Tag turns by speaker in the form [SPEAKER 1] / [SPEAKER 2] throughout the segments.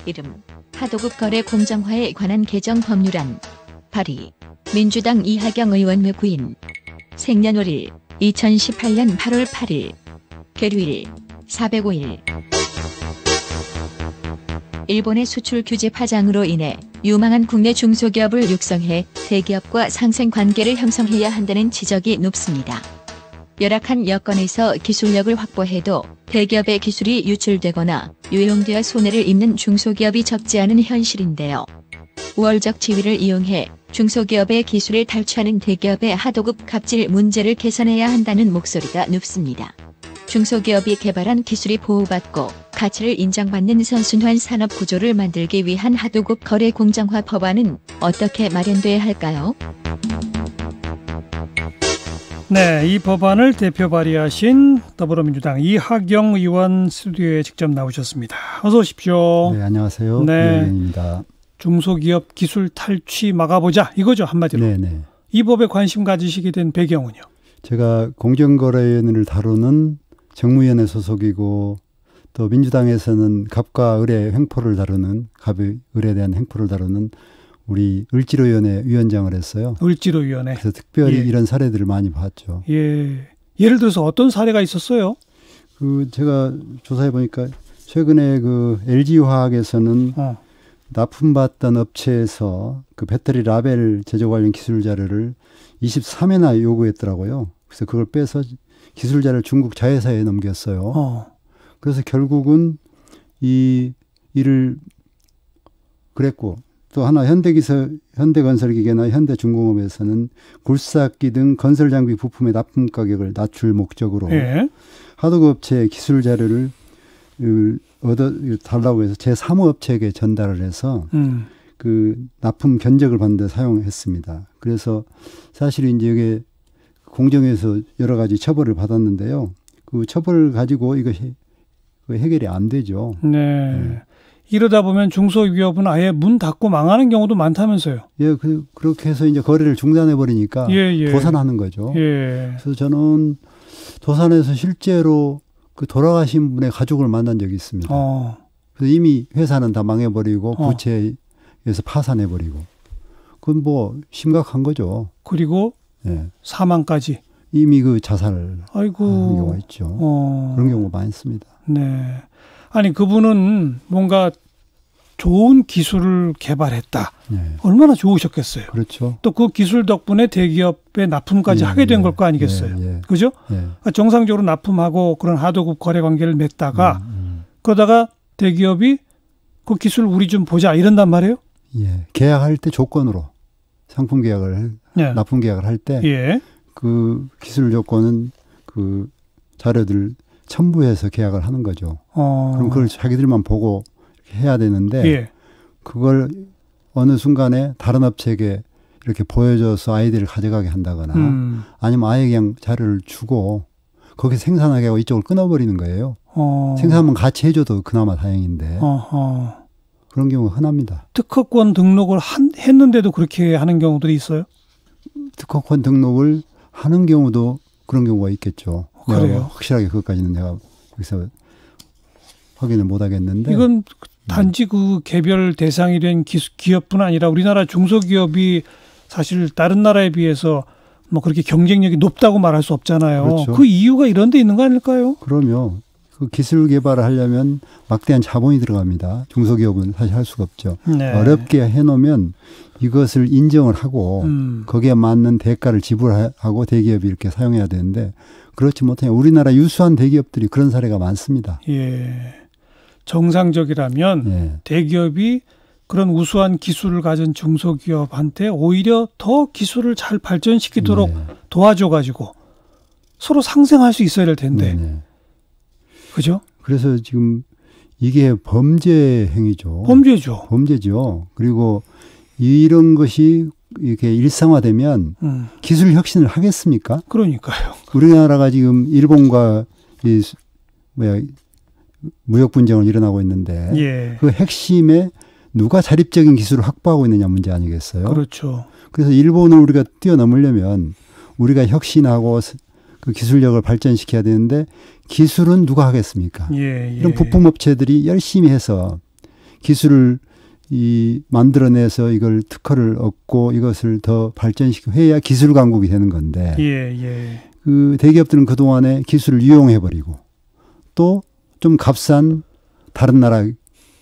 [SPEAKER 1] 이름 하도급 거래 공정화에 관한 개정 법률안 발의. 민주당 이하경 의원 구인. 생년월일 2018년 8월 8일. 계류일 405일. 일본의 수출 규제 파장으로 인해 유망한 국내 중소기업을 육성해 대기업과 상생 관계를 형성해야 한다는 지적이 높습니다. 열악한 여건에서 기술력을 확보해도 대기업의 기술이 유출되거나 유용되어 손해를 입는 중소기업이 적지 않은 현실인데요. 우월적 지위를 이용해 중소기업의 기술을 탈취하는 대기업의 하도급 갑질 문제를 개선해야 한다는 목소리가 높습니다. 중소기업이 개발한 기술이 보호받고 가치를 인정받는 선순환 산업 구조를 만들기 위한 하도급 거래 공정화 법안은 어떻게 마련돼야 할까요?
[SPEAKER 2] 네, 이 법안을 대표 발의하신 더불어민주당 이하경 의원 스튜디오에 직접 나오셨습니다. 어서 오십시오.
[SPEAKER 3] 네, 안녕하세요.
[SPEAKER 2] 네,
[SPEAKER 3] 이하경입니다.
[SPEAKER 2] 중소기업 기술 탈취 막아보자 이거죠, 한마디로.
[SPEAKER 3] 네네.
[SPEAKER 2] 이 법에 관심 가지시게 된 배경은요?
[SPEAKER 3] 제가 공정거래위원회를 다루는 정무위원회 소속이고 또 민주당에서는 갑과 을의 횡포를 다루는 갑의 을에 대한 횡포를 다루는 우리 을지로위원회 위원장을 했어요.
[SPEAKER 2] 을지로위원회.
[SPEAKER 3] 그래서 특별히
[SPEAKER 2] 예.
[SPEAKER 3] 이런 사례들을 많이 봤죠.
[SPEAKER 2] 예. 예를 들어서 어떤 사례가 있었어요?
[SPEAKER 3] 제가 조사해 보니까 최근에 LG화학에서는 납품받던 업체에서 배터리 라벨 제조 관련 기술 자료를 23회나 요구했더라고요. 그래서 그걸 빼서 기술 자료를 중국 자회사에 넘겼어요. 그래서 결국은 이 일을 그랬고, 또 하나 현대건설기계나 현대중공업에서는 굴삭기 등 건설장비 부품의 납품 가격을 낮출 목적으로
[SPEAKER 2] 예.
[SPEAKER 3] 하도급 업체의 기술 자료를 달라고 해서 제3호업체에게 전달을 해서 납품 견적을 받는 데 사용했습니다. 그래서 사실 이제 이게 공정에서 여러 가지 처벌을 받았는데요. 그 처벌을 가지고 이것이 해결이 안 되죠.
[SPEAKER 2] 네. 이러다 보면 중소기업은 아예 문 닫고 망하는 경우도 많다면서요.
[SPEAKER 3] 예, 그렇게 해서 이제 거래를 중단해 버리니까 도산하는 거죠.
[SPEAKER 2] 예.
[SPEAKER 3] 그래서 저는 도산에서 실제로 돌아가신 분의 가족을 만난 적이 있습니다. 그래서 이미 회사는 다 망해버리고 부채에서 파산해버리고. 그건 뭐 심각한 거죠.
[SPEAKER 2] 그리고
[SPEAKER 3] 예.
[SPEAKER 2] 사망까지.
[SPEAKER 3] 이미 자살을 하는
[SPEAKER 2] 아이고.
[SPEAKER 3] 경우가 있죠. 그런 경우가 많습니다.
[SPEAKER 2] 네. 아니 그분은 뭔가 좋은 기술을 개발했다.
[SPEAKER 3] 네.
[SPEAKER 2] 얼마나 좋으셨겠어요.
[SPEAKER 3] 그렇죠.
[SPEAKER 2] 또 그 기술 덕분에 대기업에 납품까지 하게 된 걸 거 아니겠어요. 그죠? 그러니까 정상적으로 납품하고 그런 하도급 거래 관계를 맺다가 그러다가 대기업이 그 기술 우리 좀 보자 이런단 말이에요.
[SPEAKER 3] 예. 계약할 때 조건으로 상품 계약을 납품 계약을 할 때 그 기술 조건은 자료들 첨부해서 계약을 하는 거죠. 그럼 그걸 자기들만 보고 해야 되는데 그걸 어느 순간에 다른 업체에게 이렇게 보여줘서 아이디를 가져가게 한다거나 아니면 아예 그냥 자료를 주고 거기서 생산하게 하고 이쪽을 끊어버리는 거예요. 생산만 같이 해줘도 그나마 다행인데 그런 경우가 흔합니다.
[SPEAKER 2] 특허권 등록을 했는데도 그렇게 하는 경우들이 있어요?
[SPEAKER 3] 특허권 등록을 하는 경우도 그런 경우가 있겠죠.
[SPEAKER 2] 그래요?
[SPEAKER 3] 확실하게 그것까지는 내가 여기서 확인을 못 하겠는데.
[SPEAKER 2] 이건 단지 개별 대상이 된 기업뿐 아니라 우리나라 중소기업이 사실 다른 나라에 비해서 뭐 그렇게 경쟁력이 높다고 말할 수 없잖아요.
[SPEAKER 3] 그렇죠.
[SPEAKER 2] 그 이유가 이런 데 있는 거 아닐까요?
[SPEAKER 3] 그럼요. 기술 개발을 하려면 막대한 자본이 들어갑니다. 중소기업은 사실 할 수가 없죠.
[SPEAKER 2] 네.
[SPEAKER 3] 어렵게 해놓으면 이것을 인정을 하고 거기에 맞는 대가를 지불하고 대기업이 이렇게 사용해야 되는데 그렇지 못해 우리나라 유수한 대기업들이 그런 사례가 많습니다.
[SPEAKER 2] 예. 정상적이라면 대기업이 그런 우수한 기술을 가진 중소기업한테 오히려 더 기술을 잘 발전시키도록 도와줘가지고 서로 상생할 수 있어야 될 텐데. 그죠?
[SPEAKER 3] 그래서 지금 이게 범죄 행위죠.
[SPEAKER 2] 범죄죠.
[SPEAKER 3] 범죄죠. 그리고 이런 것이 이렇게 일상화되면 기술 혁신을 하겠습니까?
[SPEAKER 2] 그러니까요.
[SPEAKER 3] 우리나라가 지금 일본과 무역 분쟁을 일어나고 있는데 그 핵심에 누가 자립적인 기술을 확보하고 있느냐 문제 아니겠어요?
[SPEAKER 2] 그렇죠.
[SPEAKER 3] 그래서 일본을 우리가 뛰어넘으려면 우리가 혁신하고 그 기술력을 발전시켜야 되는데 기술은 누가 하겠습니까? 이런 부품업체들이 열심히 해서 기술을 만들어내서 이걸 특허를 얻고 이것을 더 발전시키고 해야 기술 강국이 되는 건데 그 대기업들은 그동안에 기술을 이용해버리고 또 좀 값싼 다른 나라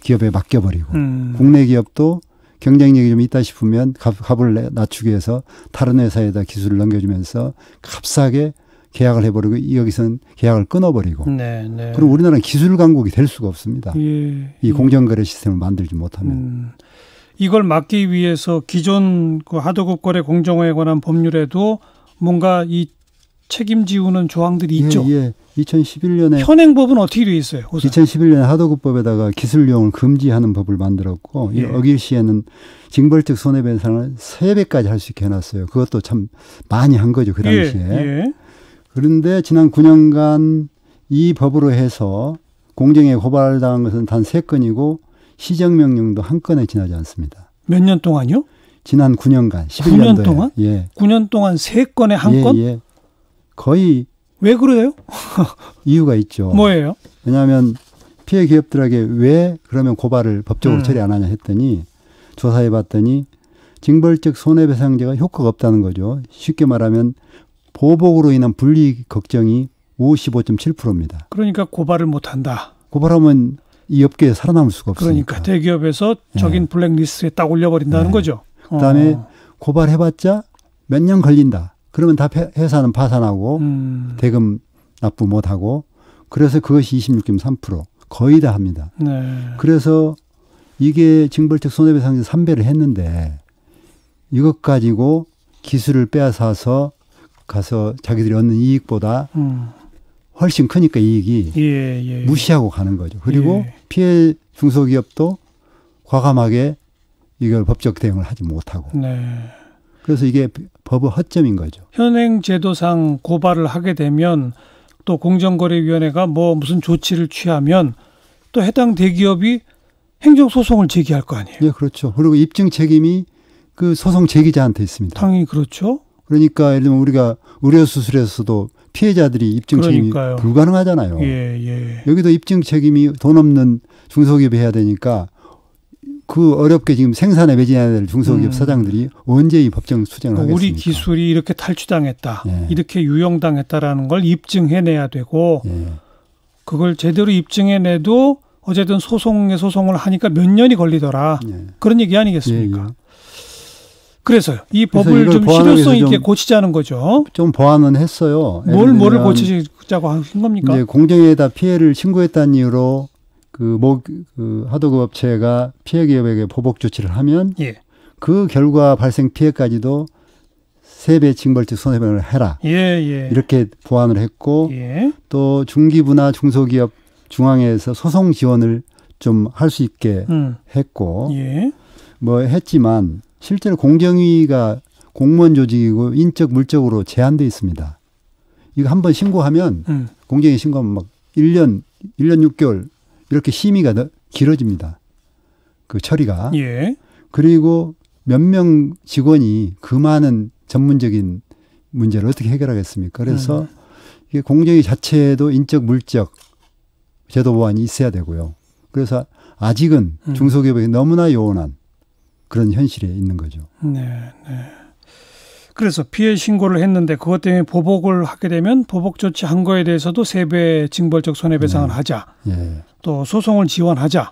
[SPEAKER 3] 기업에 맡겨버리고 국내 기업도 경쟁력이 좀 있다 싶으면 값을 낮추기 위해서 다른 회사에다 기술을 넘겨주면서 값싸게 계약을 해버리고 여기서는 계약을 끊어버리고 그럼 우리나라는 기술 강국이 될 수가 없습니다. 이 공정거래 시스템을 만들지 못하면.
[SPEAKER 2] 이걸 막기 위해서 기존 그 하도급 거래 공정화에 관한 법률에도 뭔가 이 책임 지우는 조항들이 있죠.
[SPEAKER 3] 2011년에
[SPEAKER 2] 현행법은 어떻게 되어 있어요? 우선.
[SPEAKER 3] 2011년에 하도급법에다가 기술 이용을 금지하는 법을 만들었고 이 어길 시에는 징벌적 손해배상을 3배까지 할 수 있게 해놨어요. 그것도 참 많이 한 거죠. 그 당시에. 그런데 지난 9년간 이 법으로 해서 공정에 고발당한 것은 단 3건이고 시정명령도 1건에 지나지 않습니다.
[SPEAKER 2] 몇 년 동안요?
[SPEAKER 3] 지난 9년간. 11년도에.
[SPEAKER 2] 9년 동안? 9년 동안 3건에 1건?
[SPEAKER 3] 거의.
[SPEAKER 2] 왜 그래요?
[SPEAKER 3] 이유가 있죠.
[SPEAKER 2] 뭐예요?
[SPEAKER 3] 왜냐하면 피해 기업들에게 왜 그러면 고발을 법적으로 처리 안 하냐 했더니 조사해 봤더니 징벌적 손해배상제가 효과가 없다는 거죠. 쉽게 말하면 보복으로 인한 불이익 걱정이 55.7%입니다.
[SPEAKER 2] 그러니까 고발을 못 한다.
[SPEAKER 3] 고발하면 이 업계에 살아남을 수가 없으니까.
[SPEAKER 2] 그러니까 대기업에서 적인 블랙리스트에 딱 올려버린다는 거죠.
[SPEAKER 3] 그다음에 고발해봤자 몇 년 걸린다. 그러면 다 회사는 파산하고 대금 납부 못하고 그래서 그것이 26.3% 거의 다 합니다. 그래서 이게 징벌적 손해배상제 3배를 했는데 이것 가지고 기술을 빼앗아서 가서 자기들이 얻는 이익보다 훨씬 크니까 이익이 무시하고 가는 거죠. 그리고 피해 중소기업도 과감하게 이걸 법적 대응을 하지 못하고. 그래서 이게 법의 허점인 거죠.
[SPEAKER 2] 현행 제도상 고발을 하게 되면 또 공정거래위원회가 뭐 무슨 조치를 취하면 또 해당 대기업이 행정소송을 제기할 거 아니에요.
[SPEAKER 3] 네, 그렇죠. 그리고 입증 책임이 그 소송 제기자한테 있습니다.
[SPEAKER 2] 당연히 그렇죠.
[SPEAKER 3] 그러니까 예를 들면 우리가 의료수술에서도 피해자들이 입증 책임이 불가능하잖아요. 여기도 입증 책임이 돈 없는 중소기업이 해야 되니까 그 어렵게 지금 생산에 매진해야 될 중소기업 사장들이 언제 이 법정 수정을 하겠습니까?
[SPEAKER 2] 우리 기술이 이렇게 탈취당했다. 이렇게 유용당했다라는 걸 입증해내야 되고 그걸 제대로 입증해내도 어쨌든 소송을 하니까 몇 년이 걸리더라. 그런 얘기 아니겠습니까? 그래서요. 이 법을 좀 실효성 있게 고치자는 거죠.
[SPEAKER 3] 좀 보완은 했어요.
[SPEAKER 2] 뭐를 고치자고 한 겁니까?
[SPEAKER 3] 이제 공정에다 피해를 신고했다는 이유로 그 하도급 업체가 피해 기업에게 보복 조치를 하면 그 결과 발생 피해까지도 3배 징벌적 손해배상을 해라. 이렇게 보완을 했고 또 중기부나 중소기업 중앙에서 소송 지원을 좀 할 수 있게 했고 뭐 했지만 실제로 공정위가 공무원 조직이고 인적 물적으로 제한돼 있습니다. 이거 한번 신고하면 공정위 신고하면 막 1년 6개월 이렇게 심의가 길어집니다. 그 처리가. 그리고 몇 명 직원이 그 많은 전문적인 문제를 어떻게 해결하겠습니까? 그래서 이게 공정위 자체에도 인적 물적 제도 보완이 있어야 되고요. 그래서 아직은 중소기업에게 너무나 요원한 그런 현실에 있는 거죠.
[SPEAKER 2] 그래서 피해 신고를 했는데 그것 때문에 보복을 하게 되면 보복 조치한 거에 대해서도 3배 징벌적 손해배상을 하자. 또 소송을 지원하자.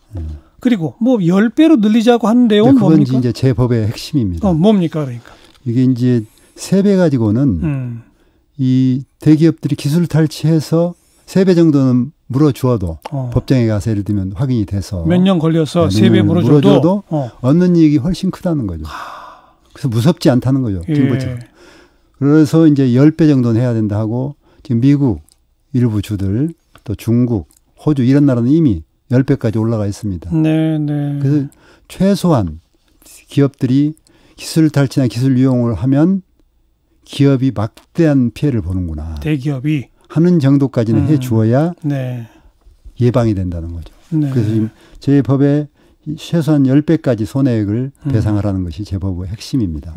[SPEAKER 2] 그리고 뭐 10배로 늘리자고 하는 내용은 뭡니까?
[SPEAKER 3] 그건 이제 제 법의 핵심입니다.
[SPEAKER 2] 뭡니까 그러니까?
[SPEAKER 3] 이게 이제 3배 가지고는 이 대기업들이 기술 탈취해서 3배 정도는 물어주어도 법정에 가서 예를 들면 확인이 돼서
[SPEAKER 2] 몇 년 걸려서 3배 물어줘도
[SPEAKER 3] 얻는 이익이 훨씬 크다는 거죠. 그래서 무섭지 않다는 거죠. 그래서 이제 10배 정도는 해야 된다 하고 지금 미국 일부 주들 또 중국, 호주 이런 나라는 이미 10배까지 올라가 있습니다. 그래서 최소한 기업들이 기술 탈취나 기술 이용을 하면 기업이 막대한 피해를 보는구나.
[SPEAKER 2] 대기업이.
[SPEAKER 3] 하는 정도까지는 해 주어야 예방이 된다는 거죠. 그래서 지금 제 법에 최소한 10배까지 손해액을 배상하라는 것이 제 법의 핵심입니다.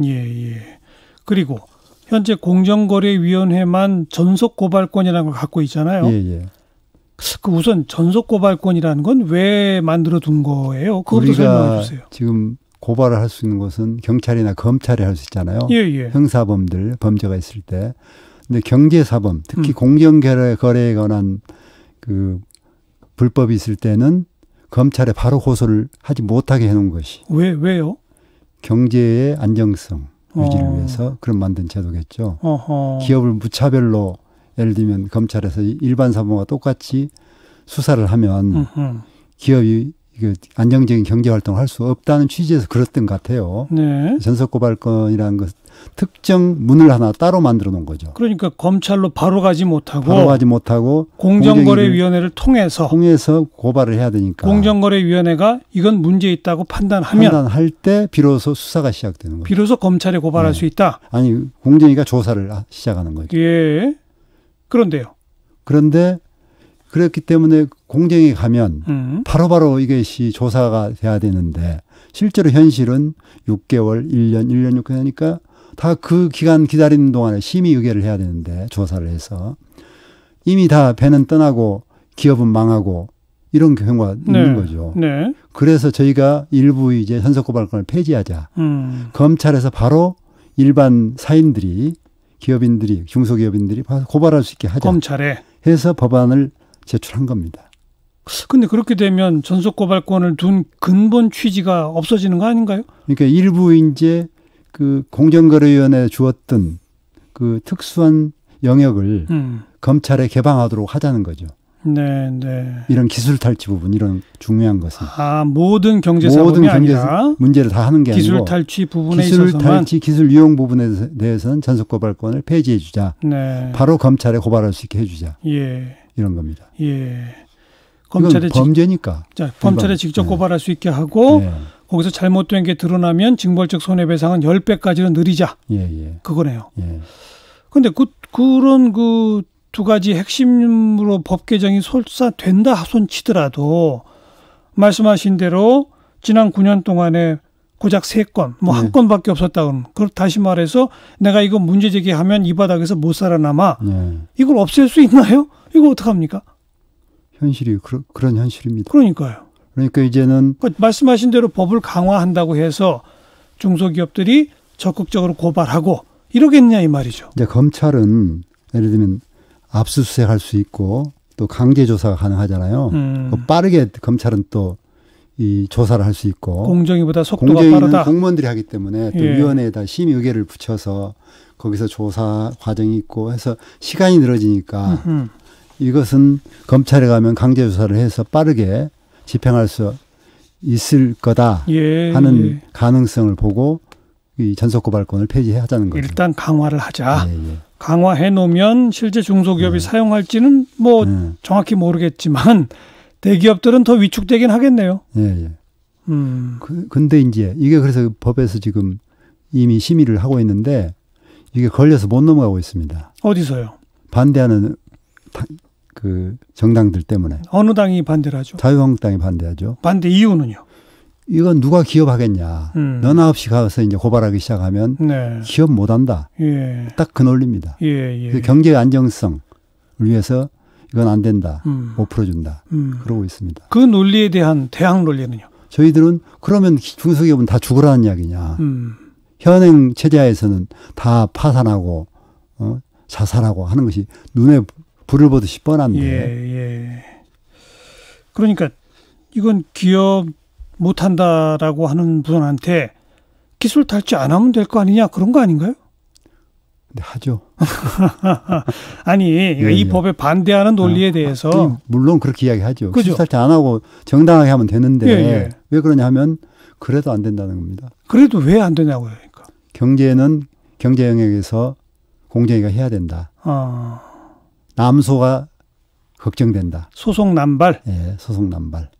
[SPEAKER 2] 그리고 현재 공정거래위원회만 전속 고발권이라는 걸 갖고 있잖아요. 그 우선 전속고발권이라는 건 왜 만들어 둔 거예요? 그것도 설명해 주세요.
[SPEAKER 3] 지금 고발을 할 수 있는 것은 경찰이나 검찰이 할 수 있잖아요.
[SPEAKER 2] 예.
[SPEAKER 3] 형사범들 범죄가 있을 때. 근데 경제사범, 특히 공정거래에 관한 그 불법이 있을 때는 검찰에 바로 고소를 하지 못하게 해놓은 것이.
[SPEAKER 2] 왜요?
[SPEAKER 3] 경제의 안정성 유지를 위해서 그런 만든 제도겠죠. 기업을 무차별로 예를 들면 검찰에서 일반 사범과 똑같이 수사를 하면 기업이 안정적인 경제 활동을 할 수 없다는 취지에서 그랬던 것 같아요.
[SPEAKER 2] 네.
[SPEAKER 3] 전속고발권이라는 것 특정 문을 하나 따로 만들어 놓은 거죠.
[SPEAKER 2] 그러니까 검찰로 바로 가지 못하고 공정거래위원회를 통해서
[SPEAKER 3] 고발을 해야 되니까
[SPEAKER 2] 공정거래위원회가 이건 문제 있다고 판단할
[SPEAKER 3] 때 비로소 수사가 시작되는 거죠.
[SPEAKER 2] 비로소 검찰에 고발할 수 있다.
[SPEAKER 3] 아니 공정위가 조사를 시작하는 거죠.
[SPEAKER 2] 예. 그런데요.
[SPEAKER 3] 그런데 그렇기 때문에 공정위 가면 바로바로 이것이 조사가 돼야 되는데 실제로 현실은 6개월, 1년 6개월이니까 다 그 기간 기다리는 동안에 심의 의결을 해야 되는데 조사를 해서 이미 다 배는 떠나고 기업은 망하고 이런 경우가 있는 거죠.
[SPEAKER 2] 네.
[SPEAKER 3] 그래서 저희가 일부 이제 전속고발권을 폐지하자. 검찰에서 바로 일반 사인들이 기업인들이 중소기업인들이 고발할 수 있게 하자.
[SPEAKER 2] 검찰에
[SPEAKER 3] 해서 법안을 제출한 겁니다.
[SPEAKER 2] 근데 그렇게 되면 전속고발권을 둔 근본 취지가 없어지는 거 아닌가요?
[SPEAKER 3] 그러니까 일부 이제 그 공정거래위원회에 주었던 그 특수한 영역을 검찰에 개방하도록 하자는 거죠.
[SPEAKER 2] 네.
[SPEAKER 3] 이런 기술 탈취 부분, 이런 중요한 것은.
[SPEAKER 2] 모든 경제사범이 아니라
[SPEAKER 3] 문제를 다 하는 게
[SPEAKER 2] 기술
[SPEAKER 3] 아니고
[SPEAKER 2] 탈취 부분에 있어서만
[SPEAKER 3] 기술 유용 부분에 대해서는 전속고발권을 폐지해 주자.
[SPEAKER 2] 네.
[SPEAKER 3] 바로 검찰에 고발할 수 있게 해 주자.
[SPEAKER 2] 예.
[SPEAKER 3] 이런 겁니다.
[SPEAKER 2] 예. 검찰에
[SPEAKER 3] 범죄니까.
[SPEAKER 2] 검찰에 직접 고발할 수 있게 하고 거기서 잘못된 게 드러나면 징벌적 손해배상은 10배까지는 늘리자.
[SPEAKER 3] 예.
[SPEAKER 2] 그거네요.
[SPEAKER 3] 예.
[SPEAKER 2] 근데 그런 그 두 가지 핵심으로 법 개정이 설사된다 손치더라도 말씀하신 대로 지난 9년 동안에 고작 3건, 한 건밖에 없었다 그러면 다시 말해서 내가 이거 문제 제기하면 이 바닥에서 못 살아남아. 이걸 없앨 수 있나요? 이거 어떡합니까?
[SPEAKER 3] 현실이 그런 현실입니다.
[SPEAKER 2] 그러니까요.
[SPEAKER 3] 그러니까 이제는
[SPEAKER 2] 말씀하신 대로 법을 강화한다고 해서 중소기업들이 적극적으로 고발하고 이러겠냐 이 말이죠.
[SPEAKER 3] 이제 검찰은 예를 들면 압수수색할 수 있고 또 강제조사가 가능하잖아요. 빠르게 검찰은 또 이 조사를 할 수 있고
[SPEAKER 2] 공정위보다 속도가 빠르다.
[SPEAKER 3] 공무원들이 하기 때문에 또 위원회에다 심의 의결을 붙여서 거기서 조사 과정이 있고 해서 시간이 늘어지니까 이것은 검찰에 가면 강제조사를 해서 빠르게 집행할 수 있을 거다 하는 가능성을 보고 이 전속고발권을 폐지하자는 거죠.
[SPEAKER 2] 일단 강화를 하자. 강화해 놓으면 실제 중소기업이 사용할지는 정확히 모르겠지만 대기업들은 더 위축되긴 하겠네요.
[SPEAKER 3] 근데 이제 이게 그래서 법에서 지금 이미 심의를 하고 있는데 이게 걸려서 못 넘어가고 있습니다.
[SPEAKER 2] 어디서요?
[SPEAKER 3] 반대하는 그 정당들 때문에.
[SPEAKER 2] 어느 당이 반대를 하죠?
[SPEAKER 3] 자유한국당이 반대하죠.
[SPEAKER 2] 반대 이유는요?
[SPEAKER 3] 이건 누가 기업하겠냐. 너나 없이 가서 이제 고발하기 시작하면 기업 못한다. 딱 그 논리입니다. 경제 안정성을 위해서 이건 안 된다. 못 풀어준다. 그러고 있습니다.
[SPEAKER 2] 그 논리에 대한 대항 논리는요?
[SPEAKER 3] 저희들은 그러면 중소기업은 다 죽으라는 이야기냐. 현행 체제하에서는 다 파산하고 자살하고 하는 것이 눈에 불을 보듯이 뻔한데.
[SPEAKER 2] 그러니까 이건 기업 못한다라고 하는 분한테 기술 탈취 안 하면 될 거 아니냐 그런 거 아닌가요?
[SPEAKER 3] 네, 하죠.
[SPEAKER 2] 아니 이 법에 반대하는 논리에 대해서
[SPEAKER 3] 물론 그렇게 이야기하죠.
[SPEAKER 2] 그죠?
[SPEAKER 3] 기술 탈취 안 하고 정당하게 하면 되는데 왜 그러냐 하면 그래도 안 된다는 겁니다.
[SPEAKER 2] 그래도 왜 안 되냐고요. 그러니까.
[SPEAKER 3] 경제는 경제 영역에서 공정위가 해야 된다. 남소가 걱정된다.
[SPEAKER 2] 소송 남발.
[SPEAKER 3] 소송 남발.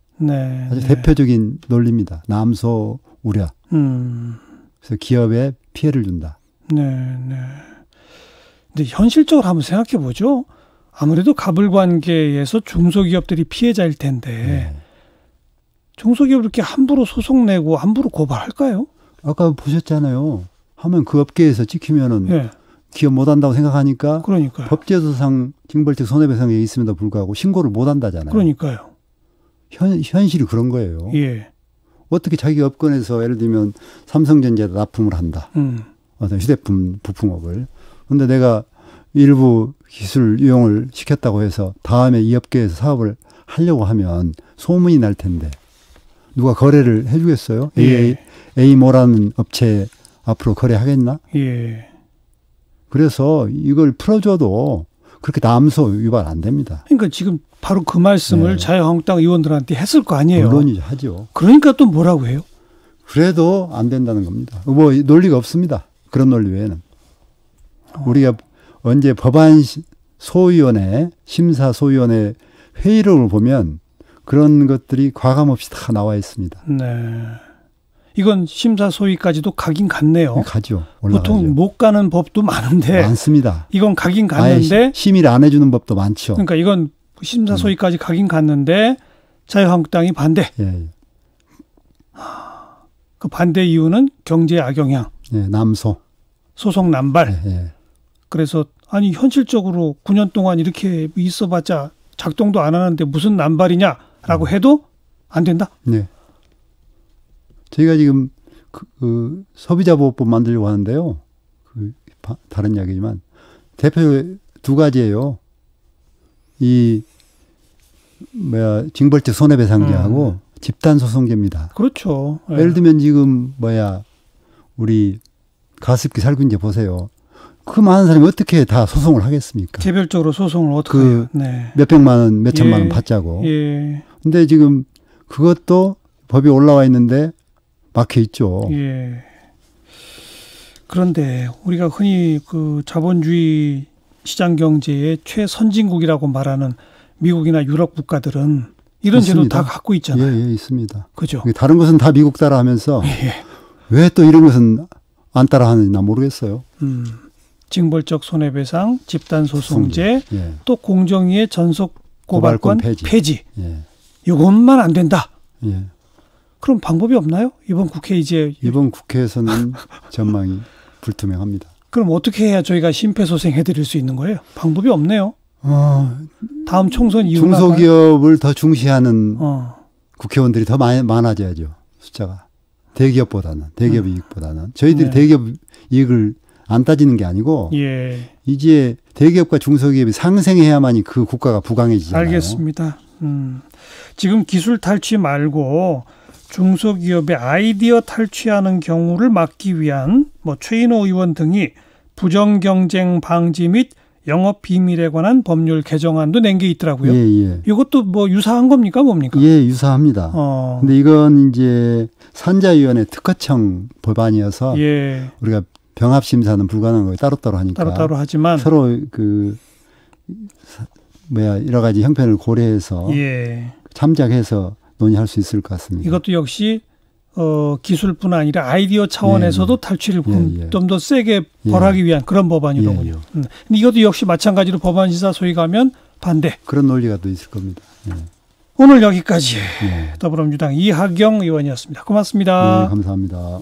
[SPEAKER 3] 아주 대표적인 논리입니다. 남소 우려. 그래서 기업에 피해를 준다.
[SPEAKER 2] 근데 현실적으로 한번 생각해 보죠. 아무래도 가불관계에서 중소기업들이 피해자일 텐데 중소기업을 이렇게 함부로 소송 내고 함부로 고발할까요?
[SPEAKER 3] 아까 보셨잖아요. 하면 그 업계에서 찍히면은 기업 못한다고 생각하니까
[SPEAKER 2] 그러니까요.
[SPEAKER 3] 법제도상 징벌적 손해배상이 있음에도 불구하고 신고를 못한다잖아요.
[SPEAKER 2] 그러니까요.
[SPEAKER 3] 현실이 그런 거예요.
[SPEAKER 2] 예.
[SPEAKER 3] 어떻게 자기 업권에서 예를 들면 삼성전자에 납품을 한다. 어떤 휴대폰 부품업을. 근데 내가 일부 기술 이용을 시켰다고 해서 다음에 이 업계에서 사업을 하려고 하면 소문이 날 텐데 누가 거래를 해주겠어요?
[SPEAKER 2] 예.
[SPEAKER 3] A모라는 업체 앞으로 거래하겠나?
[SPEAKER 2] 예.
[SPEAKER 3] 그래서 이걸 풀어줘도 그렇게 남소 유발 안 됩니다.
[SPEAKER 2] 그러니까 지금 바로 그 말씀을 자유한국당 의원들한테 했을 거 아니에요.
[SPEAKER 3] 물론이죠. 하죠.
[SPEAKER 2] 그러니까 또 뭐라고 해요?
[SPEAKER 3] 그래도 안 된다는 겁니다. 뭐 논리가 없습니다. 그런 논리 외에는. 우리가 언제 법안 소위원회, 심사소위원회 회의록을 보면 그런 것들이 과감없이 다 나와 있습니다.
[SPEAKER 2] 네. 이건 심사소위까지도 가긴 갔네요.
[SPEAKER 3] 가죠.
[SPEAKER 2] 보통
[SPEAKER 3] 올라가죠.
[SPEAKER 2] 못 가는 법도 많은데.
[SPEAKER 3] 많습니다.
[SPEAKER 2] 이건 가긴 갔는데.
[SPEAKER 3] 심의를 안 해주는 법도 많죠.
[SPEAKER 2] 그러니까 이건 심사소위까지 가긴 갔는데 자유한국당이 반대.
[SPEAKER 3] 예.
[SPEAKER 2] 그 반대 이유는 경제 악영향.
[SPEAKER 3] 예, 남소.
[SPEAKER 2] 소송 남발.
[SPEAKER 3] 예.
[SPEAKER 2] 그래서 아니 현실적으로 9년 동안 이렇게 있어봤자 작동도 안 하는데 무슨 남발이냐라고 해도 안 된다.
[SPEAKER 3] 네. 저희가 지금 그 소비자보호법 만들려고 하는데요. 다른 이야기지만 대표 두 가지예요. 이 징벌적 손해배상제하고 집단소송제입니다.
[SPEAKER 2] 그렇죠. 예.
[SPEAKER 3] 예를 들면 지금 우리 가습기 살균제 보세요. 그 많은 사람이 어떻게 다 소송을 하겠습니까?
[SPEAKER 2] 개별적으로 소송을 어떻게 해요? 네.
[SPEAKER 3] 몇백만 원, 몇천만 원 받자고.
[SPEAKER 2] 예.
[SPEAKER 3] 근데 지금 그것도 법이 올라와 있는데 막혀 있죠.
[SPEAKER 2] 예. 그런데 우리가 흔히 그 자본주의 시장 경제의 최선진국이라고 말하는 미국이나 유럽 국가들은 이런 제도 다 갖고 있잖아요.
[SPEAKER 3] 예, 있습니다.
[SPEAKER 2] 그죠.
[SPEAKER 3] 다른 것은 다 미국 따라 하면서 왜 또 이런 것은 안 따라 하는지 나 모르겠어요.
[SPEAKER 2] 징벌적 손해배상, 집단소송제,
[SPEAKER 3] 예.
[SPEAKER 2] 또 공정위의 전속 고발권 폐지.
[SPEAKER 3] 예.
[SPEAKER 2] 이것만 안 된다.
[SPEAKER 3] 예.
[SPEAKER 2] 그럼 방법이 없나요? 이번
[SPEAKER 3] 국회에서는 전망이 불투명합니다.
[SPEAKER 2] 그럼 어떻게 해야 저희가 심폐소생해드릴 수 있는 거예요? 방법이 없네요. 다음 총선 이후에
[SPEAKER 3] 중소기업을 더 중시하는 국회의원들이 더 많아져야죠. 숫자가. 대기업 이익보다는. 저희들이 대기업 이익을 안 따지는 게 아니고 이제 대기업과 중소기업이 상생해야만이 그 국가가 부강해지잖아요.
[SPEAKER 2] 알겠습니다. 지금 기술 탈취 말고 중소기업의 아이디어 탈취하는 경우를 막기 위한 최인호 의원 등이 부정경쟁 방지 및 영업 비밀에 관한 법률 개정안도 낸 게 있더라고요.
[SPEAKER 3] 예.
[SPEAKER 2] 이것도 유사한 겁니까 뭡니까?
[SPEAKER 3] 예, 유사합니다. 근데 이건 이제 산자위원회 특허청 법안이어서 우리가 병합심사는 불가능한 거예요. 따로따로 하니까.
[SPEAKER 2] 따로따로 하지만
[SPEAKER 3] 서로 여러 가지 형편을 고려해서 참작해서 논의할 수 있을 것 같습니다.
[SPEAKER 2] 이것도 역시 기술뿐 아니라 아이디어 차원에서도 탈취를 좀 더 세게 벌하기 위한 그런 법안이로군요. 근데 이것도 역시 마찬가지로 법안심사 소위 가면 반대.
[SPEAKER 3] 그런 논리가 또 있을 겁니다.
[SPEAKER 2] 오늘 여기까지 더불어민주당 이하경 의원이었습니다. 고맙습니다.
[SPEAKER 3] 네, 감사합니다.